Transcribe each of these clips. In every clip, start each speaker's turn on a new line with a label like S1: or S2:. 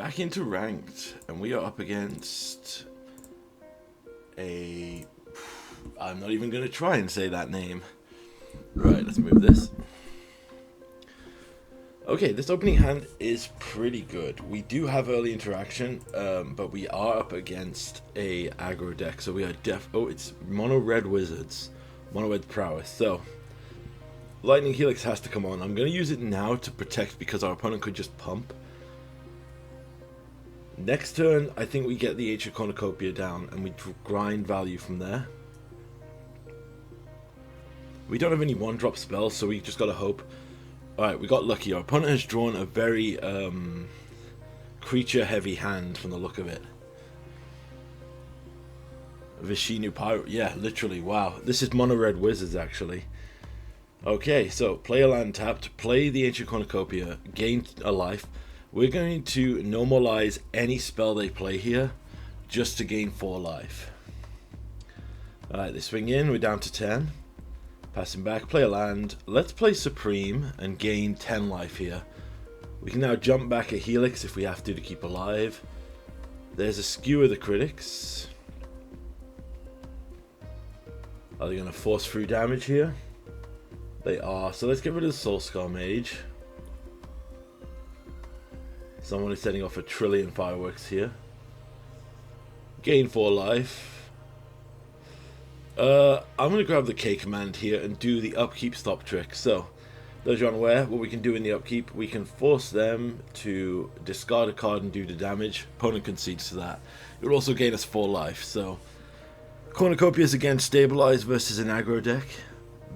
S1: back into ranked, and we are up against a... I'm not even going to try and say that name. Right, let's move this. Okay, this opening hand is pretty good. We do have early interaction, but we are up against a aggro deck, so we are oh, it's mono red wizards, mono red prowess. So Lightning Helix has to come on. I'm going to use it now to protect because our opponent could just pump. Next turn, I think we get the Ancient Cornucopia down and we grind value from there. We don't have any one-drop spells, so we just got to hope. Alright, we got lucky. Our opponent has drawn a very creature-heavy hand from the look of it. Vishinu Pyro. Yeah, literally. Wow. This is mono red wizards, actually. Okay, so play a land tapped, play the Ancient Cornucopia, gain a life. We're going to normalize any spell they play here just to gain 4 life. Alright, they swing in, we're down to 10. Passing back, play a land. Let's play Supreme and gain 10 life here. We can now jump back at Helix if we have to keep alive. There's a Skewer the Critics. Are they going to force through damage here? They are. So let's get rid of the Soul Scar Mage. Someone is setting off a trillion fireworks here. Gain 4 life. I'm going to grab the K command here and do the upkeep stop trick. So, those who are unaware, what we can do in the upkeep, we can force them to discard a card and do the damage. Opponent concedes to that. It will also gain us 4 life. So, Cornucopia is again stabilized versus an aggro deck.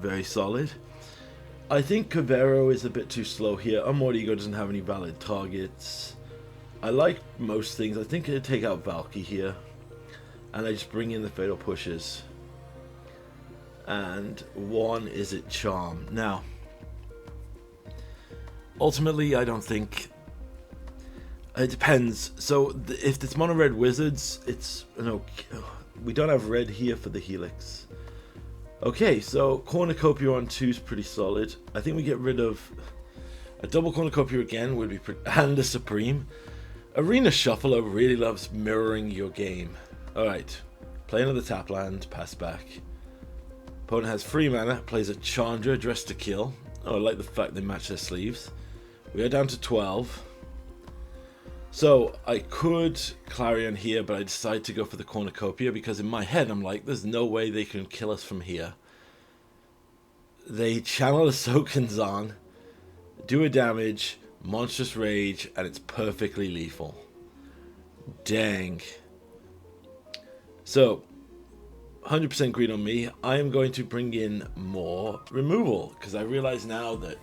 S1: Very solid. I think Cavero is a bit too slow here. Unmoored Ego doesn't have any valid targets. I like most things. I think I'd take out Valky here. And I just bring in the Fatal Pushes. And one is it Charm. Now, ultimately, I don't think... It depends. So, if it's mono red wizards, it's... we don't have red here for the Helix. Okay, so Cornucopia on 2 is pretty solid. I think we get rid of a double Cornucopia again would be and a Supreme. Arena Shuffler really loves mirroring your game. Alright, play another tap land, pass back. Opponent has 3 mana, plays a Chandra, dressed to kill. Oh, I like the fact they match their sleeves. We are down to 12. So, I could Clarion here, but I decided to go for the Cornucopia because in my head I'm like, there's no way they can kill us from here. They channel a Sokenzan, do a damage, Monstrous Rage, and it's perfectly lethal. Dang. So, 100% green on me. I am going to bring in more removal because I realize now that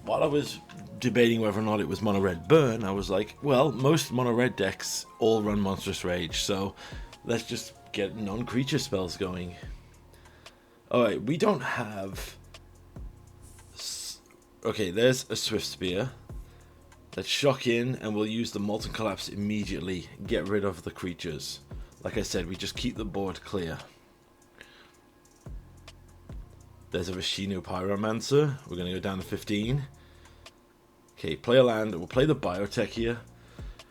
S1: while I was debating whether or not it was mono red burn, I was like, well, most mono red decks all run Monstrous Rage, so let's just get non-creature spells going. Alright, we don't have... Okay, there's a Swift Spear. Let's shock in and we'll use the Molten Collapse immediately. Get rid of the creatures. Like I said, we just keep the board clear. There's a Vishinu Pyromancer. We're going to go down to 15. Okay, play a land. We'll play the Biotech here.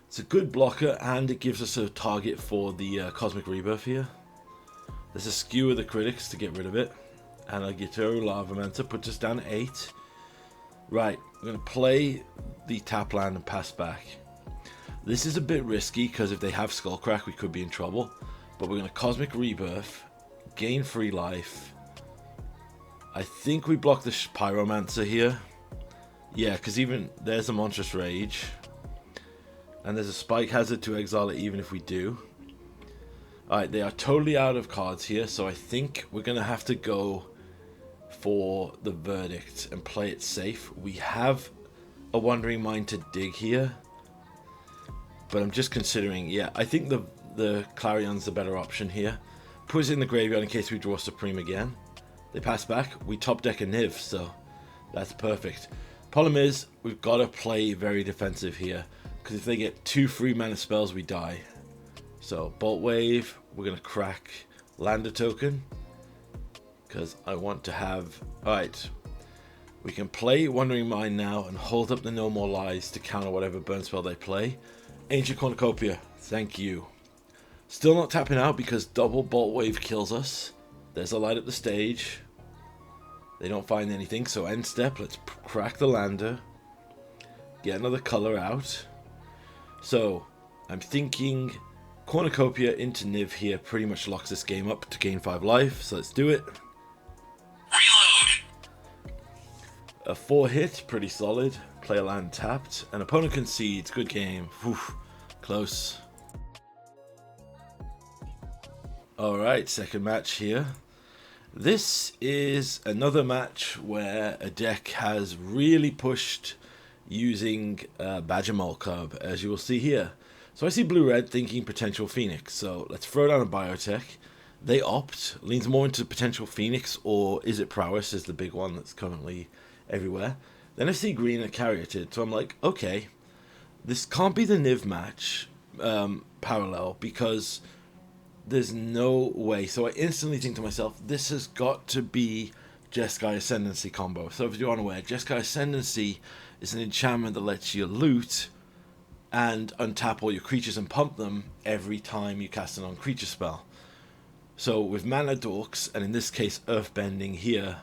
S1: It's a good blocker, and it gives us a target for the Cosmic Rebirth here. There's a Skewer the Critics to get rid of it. And a Gitero Lavamancer puts us down to 8. Right, we're going to play the tap land and pass back. This is a bit risky, because if they have Skullcrack, we could be in trouble. But we're going to Cosmic Rebirth, gain 3 life. I think we block the Pyromancer here. Yeah, because even there's a Monstrous Rage. And there's a Spike Hazard to exile it even if we do. Alright, they are totally out of cards here, so I think we're going to have to go for the Verdict and play it safe. We have a Wandering Mind to dig here. But I'm just considering, yeah, I think the Clarion's the better option here. Put it in the graveyard in case we draw Supreme again. They pass back, we top deck a Niv, so that's perfect. Problem is, we've got to play very defensive here, because if they get 2 free mana spells, we die. So, Bolt Wave, we're going to crack Lander Token, because I want to have... Alright, we can play Wandering Mind now and hold up the No More Lies to counter whatever burn spell they play. Ancient Cornucopia, thank you. Still not tapping out because double Bolt Wave kills us. There's a light up the stage. They don't find anything, so end step, let's crack the lander. Get another color out. So, I'm thinking Cornucopia into Niv here pretty much locks this game up to gain 5 life, so let's do it.
S2: Reload.
S1: A 4 hit, pretty solid. Player land tapped. An opponent concedes, good game. Whew, close. Alright, second match here. This is another match where a deck has really pushed using Badger Mole Cub, as you will see here. So I see blue-red thinking potential Phoenix, so let's throw down a Biotech. They opt, leans more into potential Phoenix, or is it Prowess is the big one that's currently everywhere. Then I see green at Carroted, so I'm like, okay, this can't be the Niv match parallel, because there's no way. So I instantly think to myself, this has got to be Jeskai Ascendancy combo. So if you're unaware, Jeskai Ascendancy is an enchantment that lets you loot and untap all your creatures and pump them every time you cast an on-creature spell. So with Mana Dorks, and in this case Earthbending here,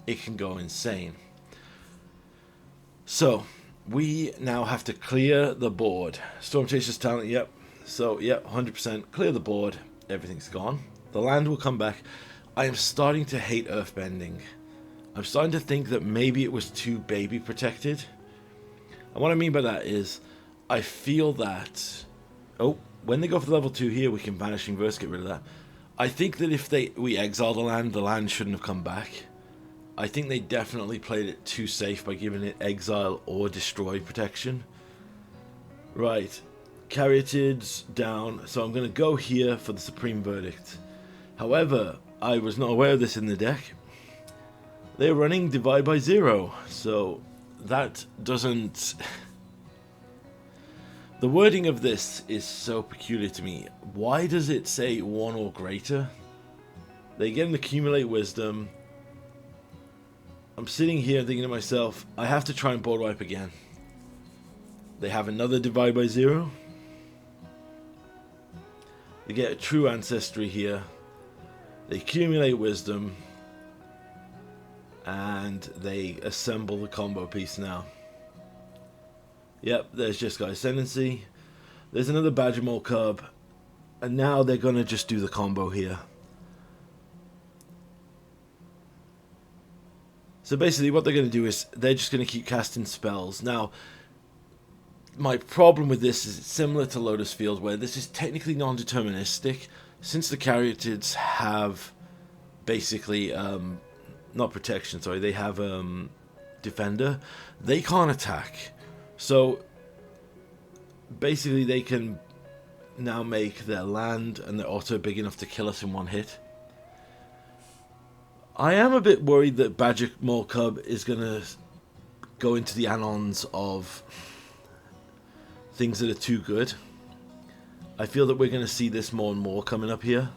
S1: it can go insane. So we now have to clear the board. Storm Chaser's talent, yep. So yep, 100% clear the board. Everything's gone. The land will come back. I am starting to hate Earthbending. I'm starting to think that maybe it was too baby protected. And what I mean by that is, I feel that, when they go for the level 2 here, we can Vanishing Verse, get rid of that. I think that if we exile the land shouldn't have come back. I think they definitely played it too safe by giving it exile or destroy protection. Right. Caryatid's down, so I'm going to go here for the Supreme Verdict. However, I was not aware of this in the deck. They're running Divide by 0, so that doesn't... The wording of this is so peculiar to me. Why does it say 1 or greater? They get an Accumulate Wisdom. I'm sitting here thinking to myself, I have to try and board wipe again. They have another Divide by 0. They get a True Ancestry here. They accumulate Wisdom. And they assemble the combo piece now. Yep, there's Jeskai Ascendancy. There's another Badger Mole Cub. And now they're going to just do the combo here. So basically what they're going to do is they're just going to keep casting spells. Now, my problem with this is it's similar to Lotus Field, where this is technically non-deterministic. Since the Caryatids have basically, not protection, sorry, they have Defender, they can't attack. So basically they can now make their land and their auto big enough to kill us in one hit. I am a bit worried that Badger Mole Cub is going to go into the annals of things that are too good. I feel that we're going to see this more and more coming up here.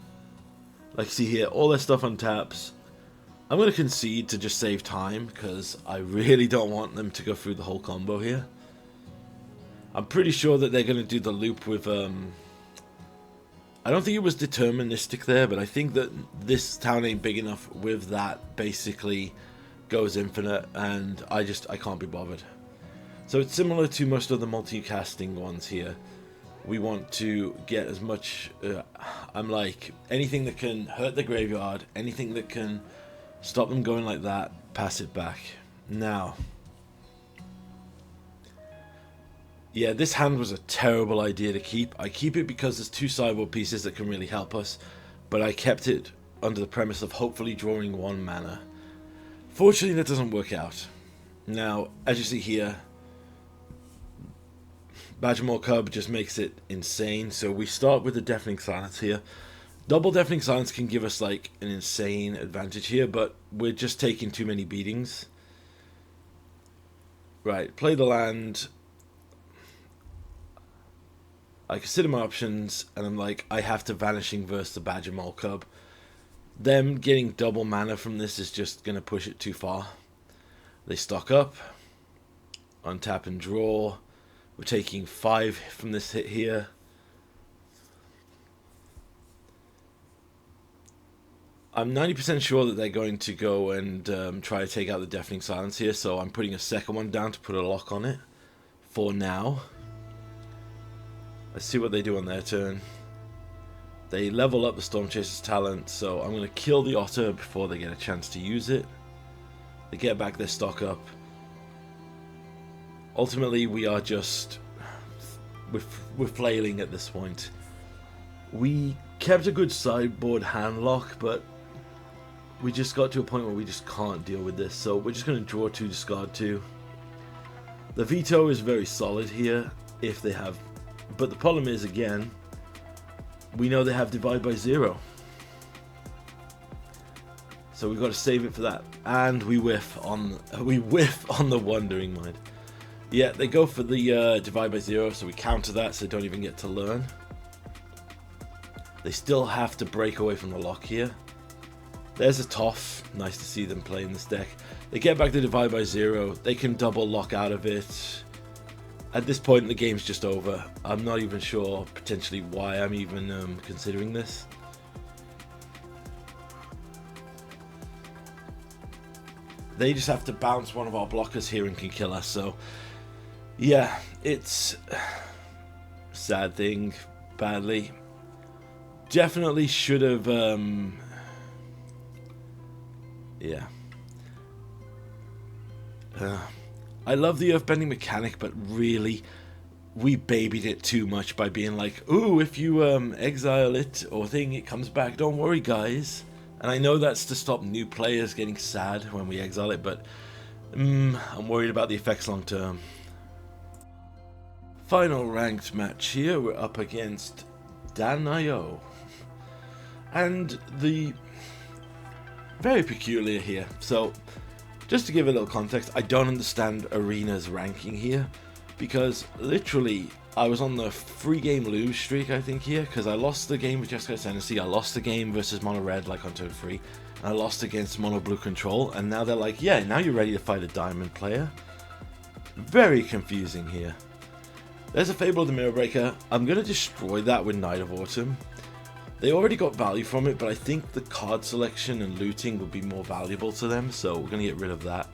S1: Like, see here, all their stuff on taps. I'm going to concede to just save time, because I really don't want them to go through the whole combo here. I'm pretty sure that they're going to do the loop with... I don't think it was deterministic there, but I think that this town ain't big enough with that basically goes infinite, and I can't be bothered. So it's similar to most of the multi-casting ones here. We want to get as much... I'm like, anything that can hurt the graveyard, anything that can stop them going like that, pass it back. Now... Yeah, this hand was a terrible idea to keep. I keep it because there's 2 sideboard pieces that can really help us, but I kept it under the premise of hopefully drawing 1 mana. Fortunately, that doesn't work out. Now, as you see here, Badger Mole Cub just makes it insane. So we start with the Deafening Silence here. Double Deafening Silence can give us like an insane advantage here, but we're just taking too many beatings. Right, play the land. I consider my options, and I'm like, I have to Vanishing Verse the Badger Mole Cub. Them getting double mana from this is just going to push it too far. They stock up, untap and draw, We're taking 5 from this hit here. I'm 90% sure that they're going to go and try to take out the Deafening Silence here, so I'm putting a second one down to put a lock on it for now. Let's see what they do on their turn. They level up the Storm Chaser's talent, so I'm going to kill the Otter before they get a chance to use it. They get back their stock up. Ultimately, we are just... We're flailing at this point. We kept a good sideboard hand lock, but we just got to a point where we just can't deal with this, so we're just going to draw 2, discard 2. The veto is very solid here, if they have... But the problem is, again, we know they have Divide by 0. So we've got to save it for that. And we whiff on the Wandering Mind. Yeah, they go for the Divide by 0, so we counter that so they don't even get to learn. They still have to break away from the lock here. There's a Toff. Nice to see them play in this deck. They get back the Divide by 0. They can double lock out of it. At this point, the game's just over. I'm not even sure potentially why I'm even considering this. They just have to bounce one of our blockers here and can kill us. So, yeah, it's a sad thing. Badly. Definitely should have... yeah. I love the earthbending mechanic, but really, we babied it too much by being like, ooh, if you exile it or thing, it comes back. Don't worry, guys. And I know that's to stop new players getting sad when we exile it, but I'm worried about the effects long term. Final ranked match here, we're up against Dan.io. And the very peculiar here. So, just to give a little context, I don't understand Arena's ranking here, because literally I was on the 3-game lose streak, I think, here, because I lost the game with Jeskai Ascendancy, I lost the game versus Mono Red, like on turn 3, and I lost against Mono Blue Control, and now they're like, yeah, now you're ready to fight a Diamond player. Very confusing here. There's a Fable of the Mirror Breaker. I'm going to destroy that with Night of Autumn. They already got value from it, but I think the card selection and looting would be more valuable to them, so we're going to get rid of that.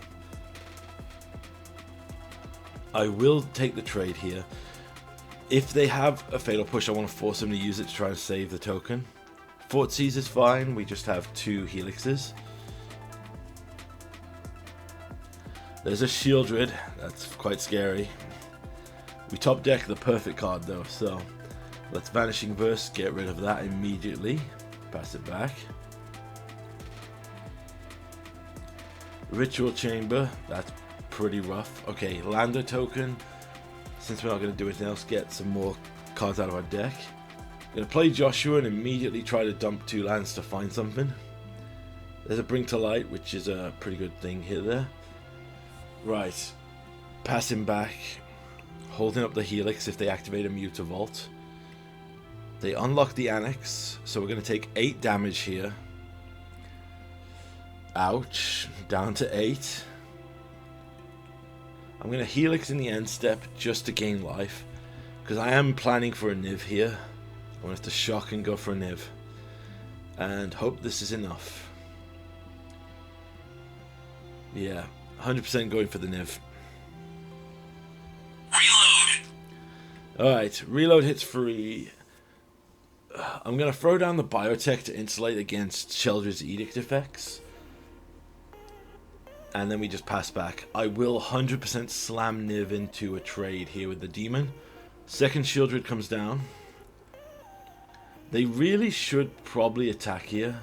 S1: I will take the trade here. If they have a Fatal Push, I want to force them to use it to try and save the token. Fortseize is fine, we just have 2 Helixes. There's a Shieldred, that's quite scary. We top deck the perfect card though, so... Let's Vanishing Verse, get rid of that immediately. Pass it back. Ritual Chamber, that's pretty rough. Okay, Lander Token. Since we're not going to do anything else, get some more cards out of our deck. I'm going to play Joshua and immediately try to dump 2 lands to find something. There's a Bring to Light, which is a pretty good thing here there. Right. Passing back. Holding up the Helix if they activate a Muta Vault. They unlock the Annex, so we're going to take 8 damage here. Ouch. Down to 8. I'm going to Helix in the end step just to gain life, because I am planning for a Niv here. I want to shock and go for a Niv. And hope this is enough. Yeah, 100% going for the Niv. Reload! Alright, reload hits free. I'm going to throw down the Biotech to insulate against Sheldred's Edict effects. And then we just pass back. I will 100% slam Niv into a trade here with the Demon. Second Sheldred comes down. They really should probably attack here.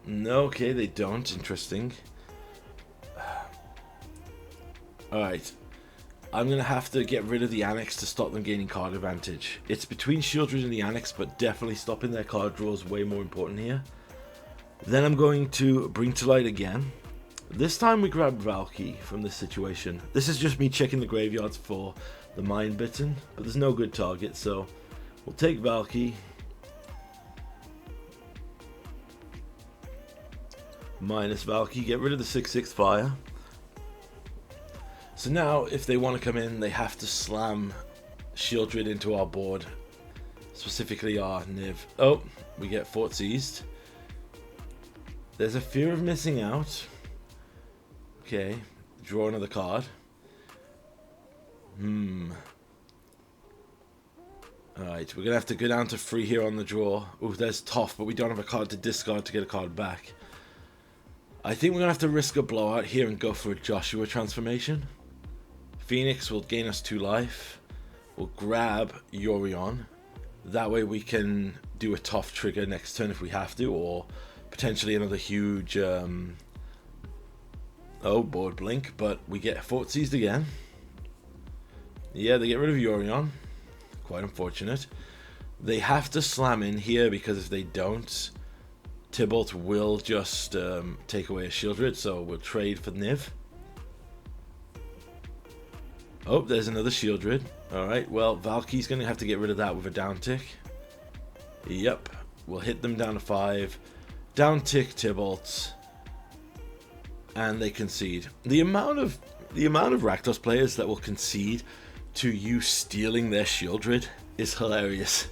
S1: No, okay, they don't. Interesting. Alright. I'm going to have to get rid of the Annex to stop them gaining card advantage. It's between Sheldred and the Annex, but definitely stopping their card draw is way more important here. Then I'm going to Bring to Light again. This time we grab Valky from this situation. This is just me checking the graveyards for the Mind Bitten, but there's no good target, so we'll take Valky. Minus Valky, get rid of the 6/6 fire. So now, if they want to come in, they have to slam Shieldred into our board. Specifically our Niv. Oh, we get Fort seized. There's a fear of missing out. Okay, draw another card. Alright, we're going to have to go down to 3 here on the draw. Ooh, there's Toff, but we don't have a card to discard to get a card back. I think we're going to have to risk a blowout here and go for a Joshua transformation. Phoenix will gain us 2 life. We'll grab Yorion. That way we can do a Toff trigger next turn if we have to, or potentially another huge board blink, but we get Fort seized again. Yeah, they get rid of Yorion. Quite unfortunate. They have to slam in here, because if they don't, Tybalt will just take away a Shieldred, so we'll trade for Niv. Oh, there's another Shieldred. Alright, well, Valky's going to have to get rid of that with a down tick. Yep, we'll hit them down to 5. Down tick Tybalt. And they concede. The amount of Rakdos players that will concede to you stealing their Shieldred is hilarious.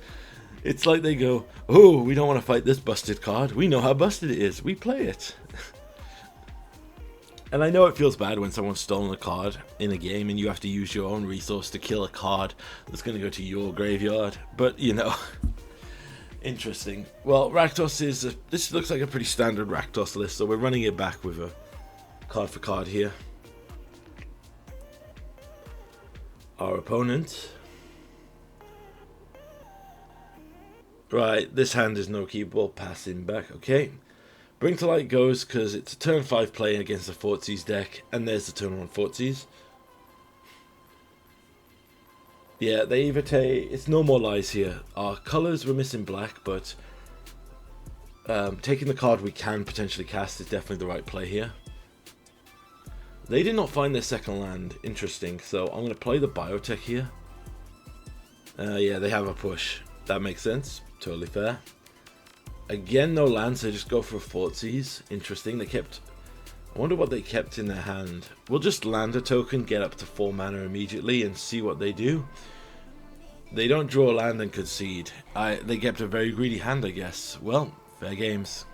S1: It's like they go, oh, we don't want to fight this busted card. We know how busted it is. We play it. And I know it feels bad when someone's stolen a card in a game and you have to use your own resource to kill a card that's going to go to your graveyard. But, you know, interesting. Well, Rakdos is... this looks like a pretty standard Rakdos list, so we're running it back with a card for card here. Our opponent. Right, this hand is no keepable. Pass him back. Okay. Bring to Light goes because it's a turn 5 play against the Fortsies deck, and there's the turn 1 Fortsies. Yeah, they either take... it's no more lies here. Our colours were missing black, but taking the card we can potentially cast is definitely the right play here. They did not find their second land. Interesting. So I'm going to play the Biotech here. Yeah, they have a push. That makes sense. Totally fair. Again, no lands, so just go for a Fortsies. Interesting. They kept... I wonder what they kept in their hand. We'll just land a token, get up to 4 mana immediately, and see what they do. They don't draw land and concede. They kept a very greedy hand, I guess. Well, fair games.